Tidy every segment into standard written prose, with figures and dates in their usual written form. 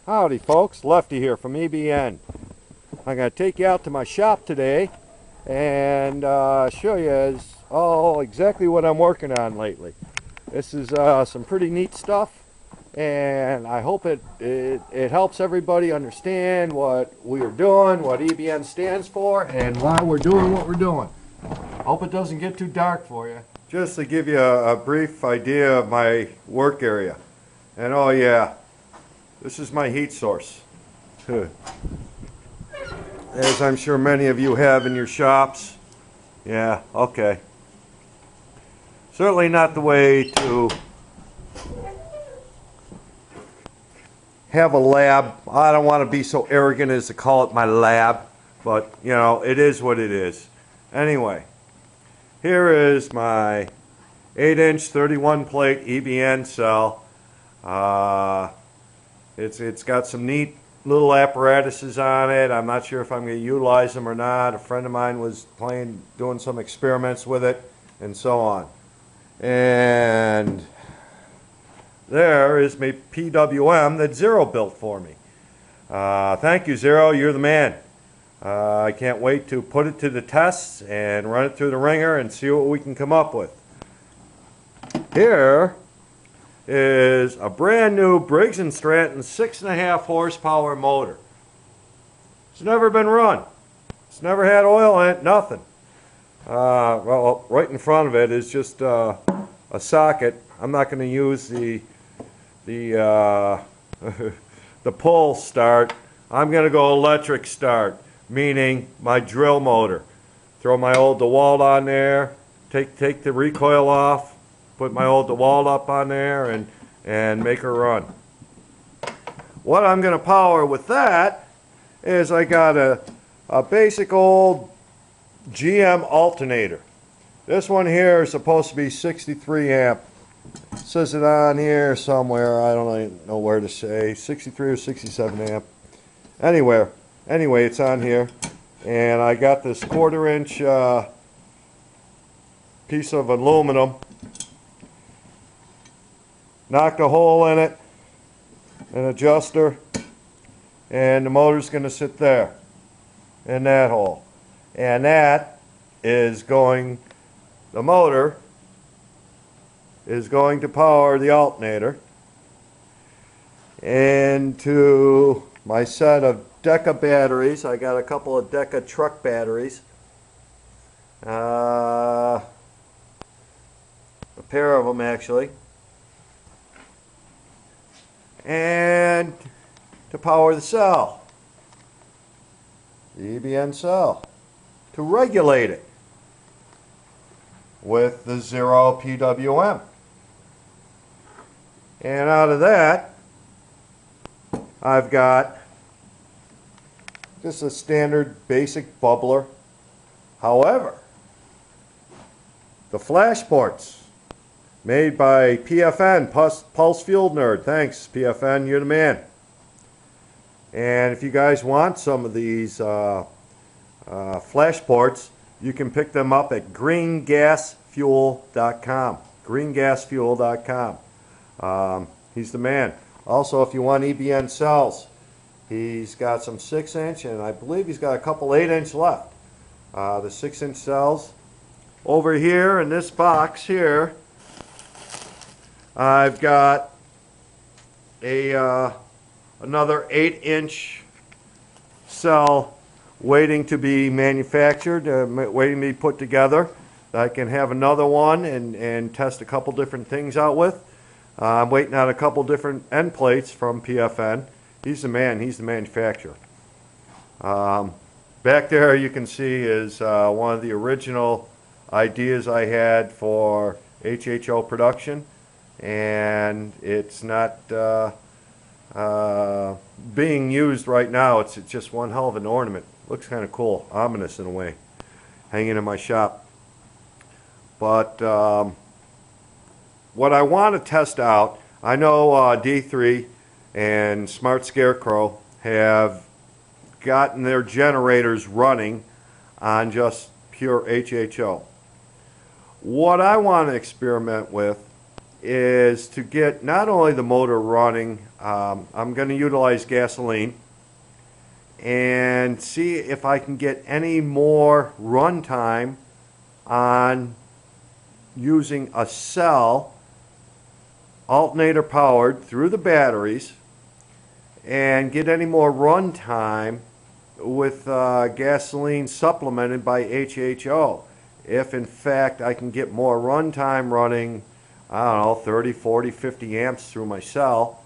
Howdy folks, Lefty here from EBN. I'm going to take you out to my shop today and show you exactly what I'm working on lately. This is some pretty neat stuff, and I hope it helps everybody understand what we are doing, what EBN stands for, and why we're doing what we're doing. Hope it doesn't get too dark for you. Just to give you a brief idea of my work area. And oh yeah, this is my heat source. As I'm sure many of you have in your shops. Yeah, okay. Certainly not the way to have a lab. I don't want to be so arrogant as to call it my lab, but you know, it is what it is. Anyway, here is my 8-inch 31 plate EBN cell. It's got some neat little apparatuses on it. I'm not sure if I'm going to utilize them or not. A friend of mine was doing some experiments with it, and so on. And there is my PWM that Zero built for me. Thank you, Zero. You're the man. I can't wait to put it to the tests and run it through the ringer and see what we can come up with. Here is a brand new Briggs & Stratton 6.5 horsepower motor. It's never been run. It's never had oil in it, nothing. Well, right in front of it is just a socket. I'm not going to use the the pull start. I'm going to go electric start, meaning my drill motor. Throw my old DeWalt on there, take the recoil off, put my old DeWalt up on there, and make her run. What I'm going to power with that is I got a basic old GM alternator. This one here is supposed to be 63 amp. It says it on here somewhere. I don't even know where to say. 63 or 67 amp. Anyway, it's on here. And I got this 1/4 inch piece of aluminum. Knocked a hole in it, an adjuster, and the motor's going to sit there in that hole. And that is the motor is going to power the alternator into my set of Deca batteries. I got a couple of Deca truck batteries. A pair of them actually. And to power the cell, the EBN cell, to regulate it with the Zero PWM. And out of that, I've got just a standard basic bubbler. However, the flash ports made by PFN, Pulse Fuel Nerd. Thanks, PFN, you're the man. And if you guys want some of these flash ports, you can pick them up at greengasfuel.com. greengasfuel.com. He's the man. Also, if you want EBN cells, he's got some 6-inch, and I believe he's got a couple 8-inch left. The 6-inch cells. Over here in this box here, I've got another 8-inch cell waiting to be manufactured, waiting to be put together. I can have another one and test a couple different things out with. I'm waiting on a couple different end plates from PFN. He's the man, he's the manufacturer. Back there you can see is one of the original ideas I had for HHO production. And it's not being used right now. It's just one hell of an ornament. Looks kind of cool, ominous in a way, hanging in my shop. But what I want to test out, I know D3 and Smart Scarecrow have gotten their generators running on just pure HHO. What I want to experiment with is to get not only the motor running, I'm going to utilize gasoline and see if I can get any more run time on using a cell alternator powered through the batteries, and get any more run time with gasoline supplemented by HHO. If in fact I can get more run time running, I don't know, 30, 40, 50 amps through my cell,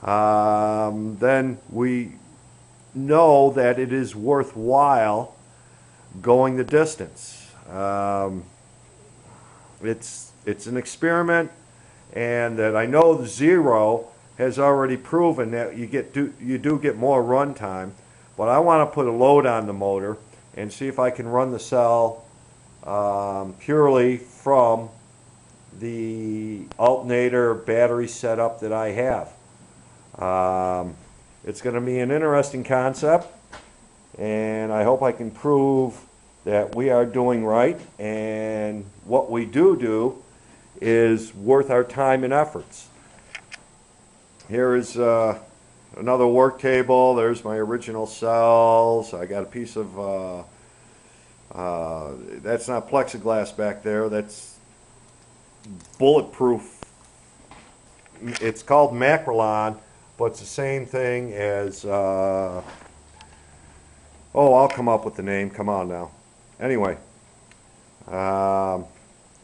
then we know that it is worthwhile going the distance. It's an experiment, and that I know the Zero has already proven that you do get more run time, but I want to put a load on the motor and see if I can run the cell purely from the alternator battery setup that I have. It's going to be an interesting concept, and I hope I can prove that we are doing right, and what we do is worth our time and efforts. Here is another work table. There's my original cells. I got a piece of that's not plexiglass back there, that's bulletproof. It's called Macrolon, but it's the same thing as oh, I'll come up with the name, come on now. Anyway,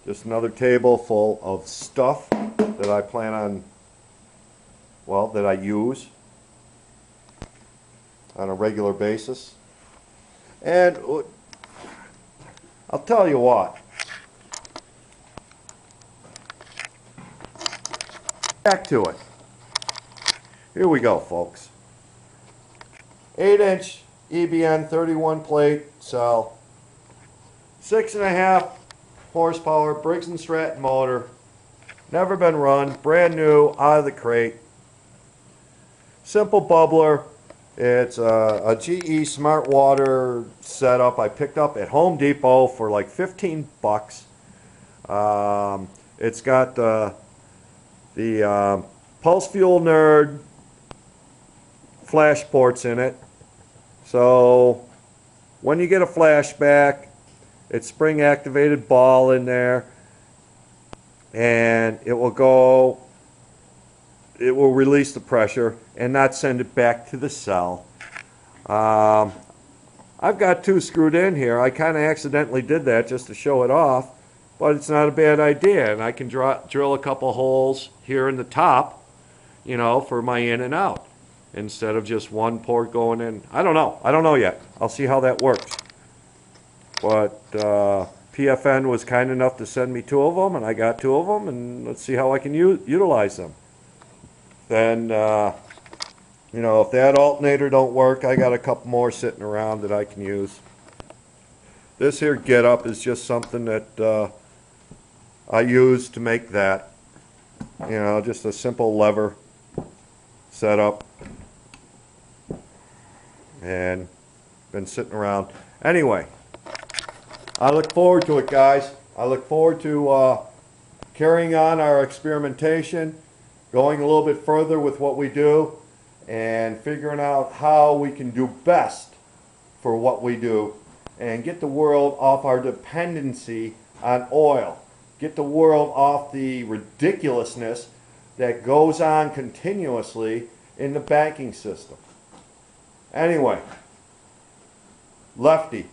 just another table full of stuff that I plan on, well, that I use on a regular basis. And I'll tell you what, back to it. Here we go, folks. 8-inch EBN 31 plate cell, 6.5 horsepower Briggs & Stratton motor, never been run, brand new, out of the crate. Simple bubbler. It's a GE Smart Water setup I picked up at Home Depot for like 15 bucks. It's got the Pulse Fuel Nerd flash ports in it. So when you get a flashback, it's spring activated ball in there, and it will release the pressure and not send it back to the cell. I've got two screwed in here. I kind of accidentally did that just to show it off, but it's not a bad idea, and I can drill a couple holes here in the top, you know, for my in and out, instead of just one port going in. I don't know yet. I'll see how that works. But PFN was kind enough to send me two of them, and I got two of them, and let's see how I can utilize them. Then, you know, if that alternator don't work, I got a couple more sitting around that I can use. This here get up is just something that I use to make that. You know, just a simple lever setup, and been sitting around. Anyway, I look forward to it, guys. I look forward to carrying on our experimentation, going a little bit further with what we do, and figuring out how we can do best for what we do, and get the world off our dependency on oil. Get the world off the ridiculousness that goes on continuously in the banking system. Anyway, Lefty,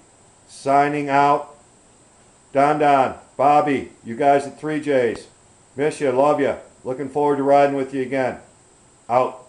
signing out. Don, Bobby, you guys at 3Js, miss you, love you, looking forward to riding with you again. Out.